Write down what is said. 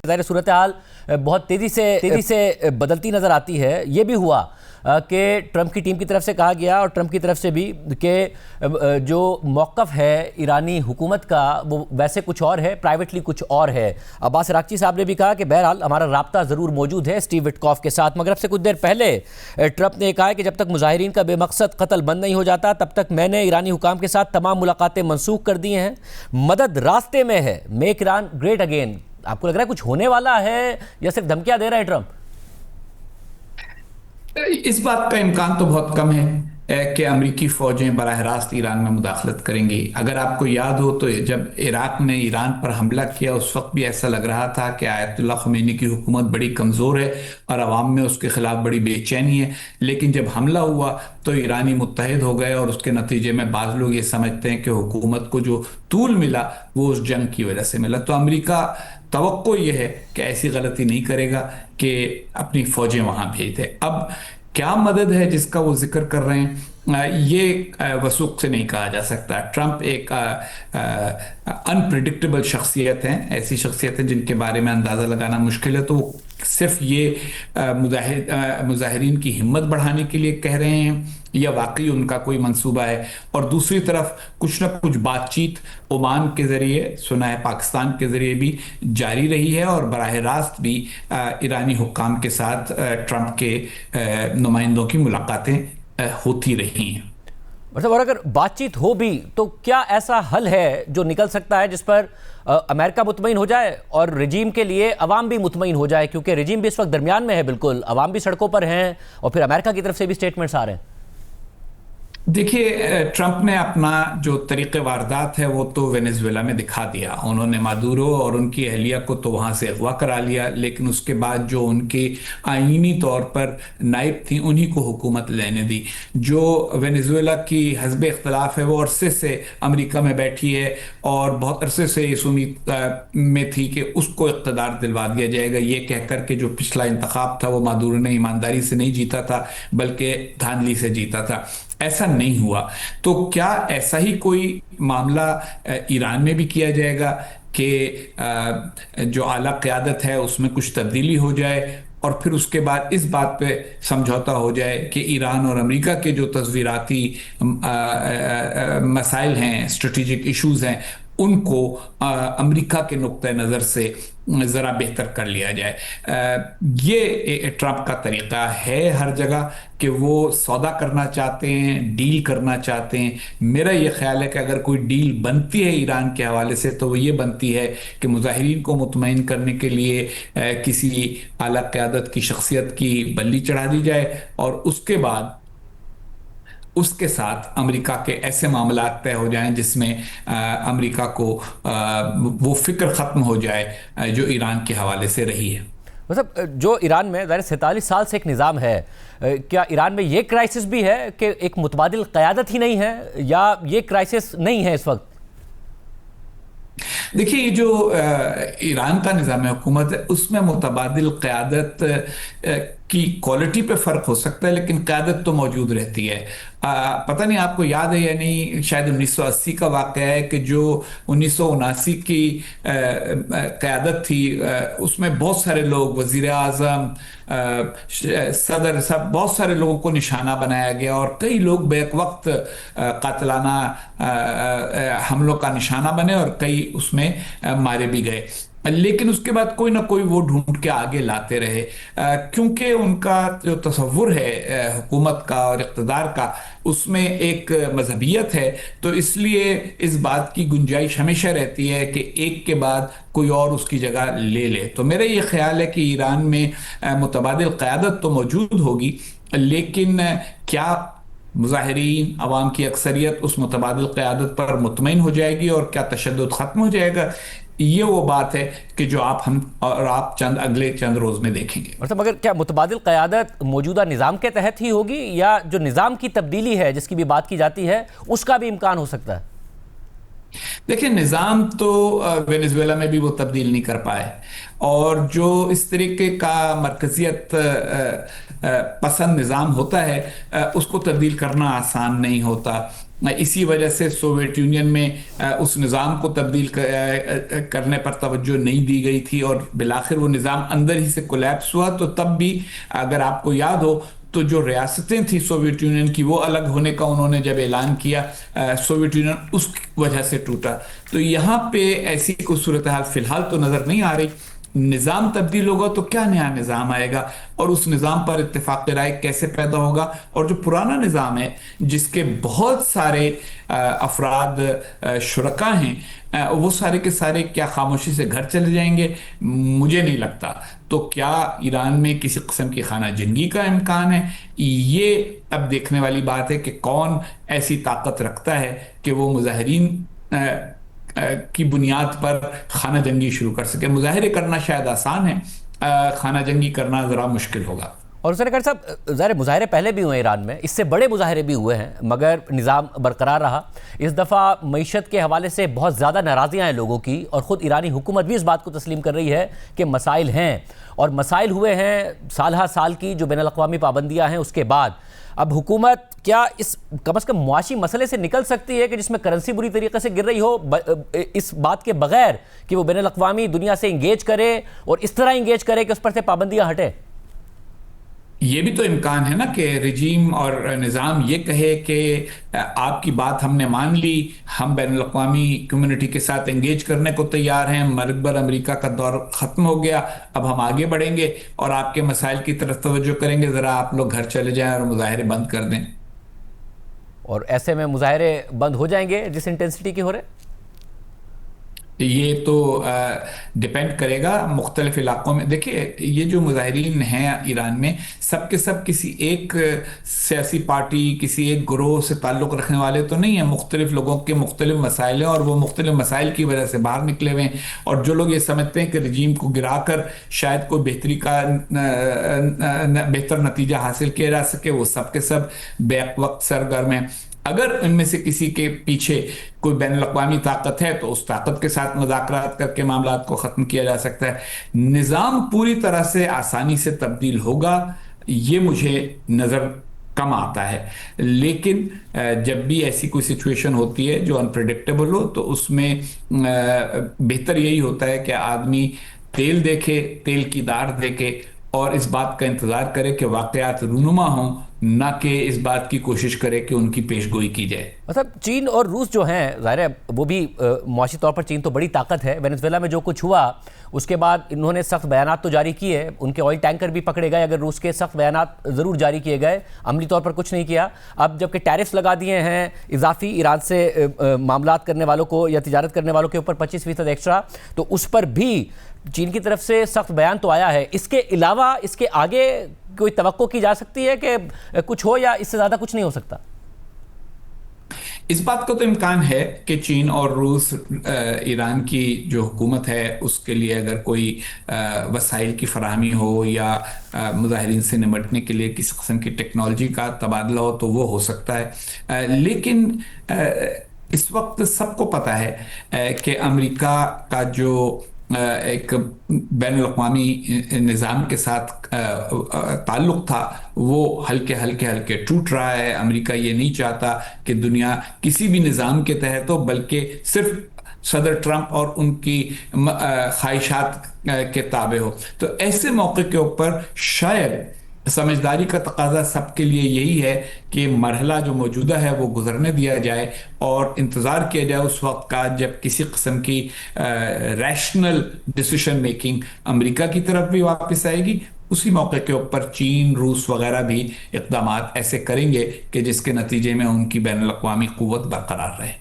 ظاہر صورتحال بہت تیزی سے بدلتی نظر آتی ہے. یہ بھی ہوا کہ ٹرمپ کی ٹیم کی طرف سے کہا گیا اور ٹرمپ کی طرف سے بھی کہ جو موقف ہے ایرانی حکومت کا وہ ویسے کچھ اور ہے, پرائیویٹلی کچھ اور ہے. عباس عراقچی صاحب نے بھی کہا کہ بہرحال ہمارا رابطہ ضرور موجود ہے اسٹیو وٹکاف کے ساتھ, مگر اب سے کچھ دیر پہلے ٹرمپ نے کہا کہ جب تک مظاہرین کا بے مقصد قتل بند نہیں ہو جاتا تب تک میں نے ایرانی حکام کے ساتھ تمام ملاقاتیں منسوخ کر دی ہیں, مدد راستے میں ہے, میک ایران گریٹ اگین. آپ کو لگ رہا ہے کچھ ہونے والا ہے یا صرف دھمکیاں دے رہا ہے ٹرمپ؟ اس بات کا امکان تو بہت کم ہے کہ امریکی فوجیں براہ راست ایران میں مداخلت کریں گی. اگر آپ کو یاد ہو تو جب عراق نے ایران پر حملہ کیا اس وقت بھی ایسا لگ رہا تھا کہ آیت اللہ خمینی کی حکومت بڑی کمزور ہے اور عوام میں اس کے خلاف بڑی بے چینی ہے, لیکن جب حملہ ہوا تو ایرانی متحد ہو گئے اور اس کے نتیجے میں بعض لوگ یہ سمجھتے ہیں کہ حکومت کو جو طول ملا وہ اس جنگ کی وجہ سے ملا. تو امریکہ توقع یہ ہے کہ ایسی غلطی نہیں کرے گا کہ اپنی فوجیں وہاں بھیج دے. اب کیا مدد ہے جس کا وہ ذکر کر رہے ہیں یہ وثوق سے نہیں کہا جا سکتا. ٹرمپ ایک انپریڈکٹیبل شخصیت ہیں, ایسی شخصیت ہیں جن کے بارے میں اندازہ لگانا مشکل ہے. تو وہ صرف یہ مظاہرین کی ہمت بڑھانے کے لیے کہہ رہے ہیں یا واقعی ان کا کوئی منصوبہ ہے؟ اور دوسری طرف کچھ نہ کچھ بات چیت عمان کے ذریعے, سنا ہے پاکستان کے ذریعے بھی جاری رہی ہے اور براہ راست بھی ایرانی حکام کے ساتھ ٹرمپ کے نمائندوں کی ملاقاتیں ہوتی رہی ہیں. مطلب اور اگر بات چیت ہو بھی تو کیا ایسا حل ہے جو نکل سکتا ہے جس پر امریکہ مطمئن ہو جائے اور رجیم کے لیے عوام بھی مطمئن ہو جائے, کیونکہ رجیم بھی اس وقت درمیان میں ہے, بالکل عوام بھی سڑکوں پر ہیں اور پھر امریکہ کی طرف سے بھی سٹیٹمنٹس آ رہے ہیں؟ دیکھیے, ٹرمپ نے اپنا جو طریقہ واردات ہے وہ تو وینزویلا میں دکھا دیا. انہوں نے مادورو اور ان کی اہلیہ کو تو وہاں سے اغوا کرا لیا, لیکن اس کے بعد جو ان کی آئینی طور پر نائب تھیں انہی کو حکومت لینے دی. جو وینزویلا کی حزب اختلاف ہے وہ عرصے سے امریکہ میں بیٹھی ہے اور بہت عرصے سے اس امید میں تھی کہ اس کو اقتدار دلوا دیا جائے گا, یہ کہہ کر کہ جو پچھلا انتخاب تھا وہ مادورو نے ایمانداری سے نہیں جیتا تھا بلکہ دھاندلی سے جیتا تھا. ایسا نہیں ہوا. تو کیا ایسا ہی کوئی معاملہ ایران میں بھی کیا جائے گا کہ جو اعلیٰ قیادت ہے اس میں کچھ تبدیلی ہو جائے اور پھر اس کے بعد اس بات پہ سمجھوتا ہو جائے کہ ایران اور امریکہ کے جو تصویراتی مسائل ہیں, اسٹریٹجک ایشوز ہیں, ان کو امریکہ کے نقطہ نظر سے ذرا بہتر کر لیا جائے. یہ ٹرمپ کا طریقہ ہے ہر جگہ کہ وہ سودا کرنا چاہتے ہیں, ڈیل کرنا چاہتے ہیں. میرا یہ خیال ہے کہ اگر کوئی ڈیل بنتی ہے ایران کے حوالے سے تو وہ یہ بنتی ہے کہ مظاہرین کو مطمئن کرنے کے لیے کسی اعلیٰ قیادت کی شخصیت کی بلی چڑھا دی جائے اور اس کے بعد اس کے ساتھ امریکہ کے ایسے معاملات طے ہو جائیں جس میں امریکہ کو وہ فکر ختم ہو جائے جو ایران کے حوالے سے رہی ہے. مطلب جو ایران میں ظاہر 47 سال سے ایک نظام ہے, کیا ایران میں یہ کرائسس بھی ہے کہ ایک متبادل قیادت ہی نہیں ہے, یا یہ کرائسس نہیں ہے اس وقت؟ دیکھیے, یہ جو ایران کا نظام حکومت ہے اس میں متبادل قیادت کی کوالٹی پہ فرق ہو سکتا ہے لیکن قیادت تو موجود رہتی ہے. پتہ نہیں آپ کو یاد ہے یا نہیں, شاید 1980 کا واقعہ ہے کہ جو 1979 کی قیادت تھی اس میں بہت سارے لوگ, وزیر اعظم, صدر, سب بہت سارے لوگوں کو نشانہ بنایا گیا اور کئی لوگ بیک وقت قاتلانہ حملوں کا نشانہ بنے اور کئی اس میں مارے بھی گئے. لیکن اس کے بعد کوئی نہ کوئی وہ ڈھونڈ کے آگے لاتے رہے کیونکہ ان کا جو تصور ہے حکومت کا اور اقتدار کا اس میں ایک مذہبیت ہے, تو اس لیے اس بات کی گنجائش ہمیشہ رہتی ہے کہ ایک کے بعد کوئی اور اس کی جگہ لے لے. تو میرا یہ خیال ہے کہ ایران میں متبادل قیادت تو موجود ہوگی لیکن کیا مظاہرین, عوام کی اکثریت اس متبادل قیادت پر مطمئن ہو جائے گی اور کیا تشدد ختم ہو جائے گا؟ یہ وہ بات ہے کہ جو ہم اور آپ اگلے چند روز میں دیکھیں گے. مطلب مگر کیا متبادل قیادت موجودہ نظام کے تحت ہی ہوگی یا جو نظام کی تبدیلی ہے جس کی بھی بات کی جاتی ہے اس کا بھی امکان ہو سکتا ہے؟ دیکھیں, نظام تو وینزویلا میں بھی وہ تبدیل نہیں کر پائے اور جو اس طریقے کا مرکزیت پسند نظام ہوتا ہے اس کو تبدیل کرنا آسان نہیں ہوتا. اسی وجہ سے سوویت یونین میں اس نظام کو تبدیل کرنے پر توجہ نہیں دی گئی تھی، اور بالآخر وہ نظام اندر ہی سے کولیپس ہوا۔ تو تب بھی اگر آپ کو یاد ہو تو جو ریاستیں تھیں سوویت یونین کی، وہ الگ ہونے کا انہوں نے جب اعلان کیا، سوویت یونین اس وجہ سے ٹوٹا۔ تو یہاں پہ ایسی کوئی صورتحال فی الحال تو نظر نہیں آ رہی۔ نظام تبدیل ہوگا تو کیا نیا نظام آئے گا، اور اس نظام پر اتفاق رائے کیسے پیدا ہوگا، اور جو پرانا نظام ہے جس کے بہت سارے افراد شرکا ہیں، وہ سارے کے سارے کیا خاموشی سے گھر چلے جائیں گے؟ مجھے نہیں لگتا۔ تو کیا ایران میں کسی قسم کی خانہ جنگی کا امکان ہے؟ یہ اب دیکھنے والی بات ہے کہ کون ایسی طاقت رکھتا ہے کہ وہ مظاہرین کی بنیاد پر خانہ جنگی شروع کر سکے۔ مظاہرے کرنا شاید آسان ہے، خانہ جنگی کرنا ذرا مشکل ہوگا۔ اور حسین اکرم صاحب، ظاہر مظاہرے پہلے بھی ہوئے ایران میں، اس سے بڑے مظاہرے بھی ہوئے ہیں، مگر نظام برقرار رہا۔ اس دفعہ معیشت کے حوالے سے بہت زیادہ ناراضیاں ہیں لوگوں کی، اور خود ایرانی حکومت بھی اس بات کو تسلیم کر رہی ہے کہ مسائل ہیں، اور مسائل ہوئے ہیں سال ہر سال کی جو بین الاقوامی پابندیاں ہیں اس کے بعد۔ اب حکومت کیا اس کم از کم معاشی مسئلے سے نکل سکتی ہے کہ جس میں کرنسی بری طریقے سے گر رہی ہو، اس بات کے بغیر کہ وہ بین الاقوامی دنیا سے انگیج کرے، اور اس طرح انگیج کرے کہ اس پر سے پابندیاں ہٹے؟ یہ بھی تو امکان ہے نا کہ رجیم اور نظام یہ کہے کہ آپ کی بات ہم نے مان لی، ہم بین الاقوامی کمیونٹی کے ساتھ انگیج کرنے کو تیار ہیں، مقبر امریکہ کا دور ختم ہو گیا، اب ہم آگے بڑھیں گے اور آپ کے مسائل کی طرف توجہ کریں گے، ذرا آپ لوگ گھر چلے جائیں اور مظاہرے بند کر دیں۔ اور ایسے میں مظاہرے بند ہو جائیں گے جس انٹینسٹی کی ہو رہے؟ یہ تو ڈیپینڈ کرے گا مختلف علاقوں میں۔ دیکھیے، یہ جو مظاہرین ہیں ایران میں، سب کے سب کسی ایک سیاسی پارٹی، کسی ایک گروہ سے تعلق رکھنے والے تو نہیں ہیں، مختلف لوگوں کے مختلف مسائل ہیں، اور وہ مختلف مسائل کی وجہ سے باہر نکلے ہوئے ہیں۔ اور جو لوگ یہ سمجھتے ہیں کہ رجیم کو گرا کر شاید کوئی بہتری کا بہتر نتیجہ حاصل کیا جا سکے، وہ سب کے سب بیک وقت سرگرم ہیں۔ اگر ان میں سے کسی کے پیچھے کوئی بین الاقوامی طاقت ہے تو اس طاقت کے ساتھ مذاکرات کر کے معاملات کو ختم کیا جا سکتا ہے۔ نظام پوری طرح سے آسانی سے تبدیل ہوگا، یہ مجھے نظر کم آتا ہے، لیکن جب بھی ایسی کوئی سچویشن ہوتی ہے جو انپریڈکٹیبل ہو تو اس میں بہتر یہی ہوتا ہے کہ آدمی تیل دیکھے، تیل کی دار دیکھے، اور اس بات کا انتظار کرے کہ واقعات رونما ہوں، نہ کہ اس بات کی کوشش کرے کہ ان کی پیشگوئی کی جائے۔ مطلب چین اور روس جو ہیں، ظاہر ہے وہ بھی معاشی طور پر چین تو بڑی طاقت ہے، وینزویلا میں جو کچھ ہوا اس کے بعد انہوں نے سخت بیانات تو جاری کیے، ان کے آئل ٹینکر بھی پکڑے گئے، اگر روس کے سخت بیانات ضرور جاری کیے گئے، عملی طور پر کچھ نہیں کیا۔ اب جبکہ ٹیرفز لگا دیے ہیں اضافی ایران سے معاملات کرنے والوں کو یا تجارت کرنے والوں کے اوپر 25% ایکسٹرا، تو اس پر بھی چین کی طرف سے سخت بیان تو آیا ہے۔ اس کے علاوہ اس کے آگے کوئی توقع کی جا سکتی ہے کہ کچھ ہو، یا اس سے زیادہ کچھ نہیں ہو سکتا؟ اس بات کا تو امکان ہے کہ چین اور روس ایران کی جو حکومت ہے اس کے لیے اگر کوئی وسائل کی فراہمی ہو یا مظاہرین سے نمٹنے کے لیے کسی قسم کی ٹیکنالوجی کا تبادلہ ہو تو وہ ہو سکتا ہے، لیکن اس وقت سب کو پتہ ہے کہ امریکہ کا جو ایک بین الاقوامی نظام کے ساتھ تعلق تھا وہ ہلکے ٹوٹ رہا ہے۔ امریکہ یہ نہیں چاہتا کہ دنیا کسی بھی نظام کے تحت ہو، بلکہ صرف صدر ٹرمپ اور ان کی خواہشات کے تابع ہو۔ تو ایسے موقع کے اوپر شاید سمجھداری کا تقاضا سب کے لیے یہی ہے کہ مرحلہ جو موجودہ ہے وہ گزرنے دیا جائے، اور انتظار کیا جائے اس وقت کا جب کسی قسم کی ریشنل ڈیسیشن میکنگ امریکہ کی طرف بھی واپس آئے گی۔ اسی موقع کے اوپر چین، روس وغیرہ بھی اقدامات ایسے کریں گے کہ جس کے نتیجے میں ان کی بین الاقوامی قوت برقرار رہے۔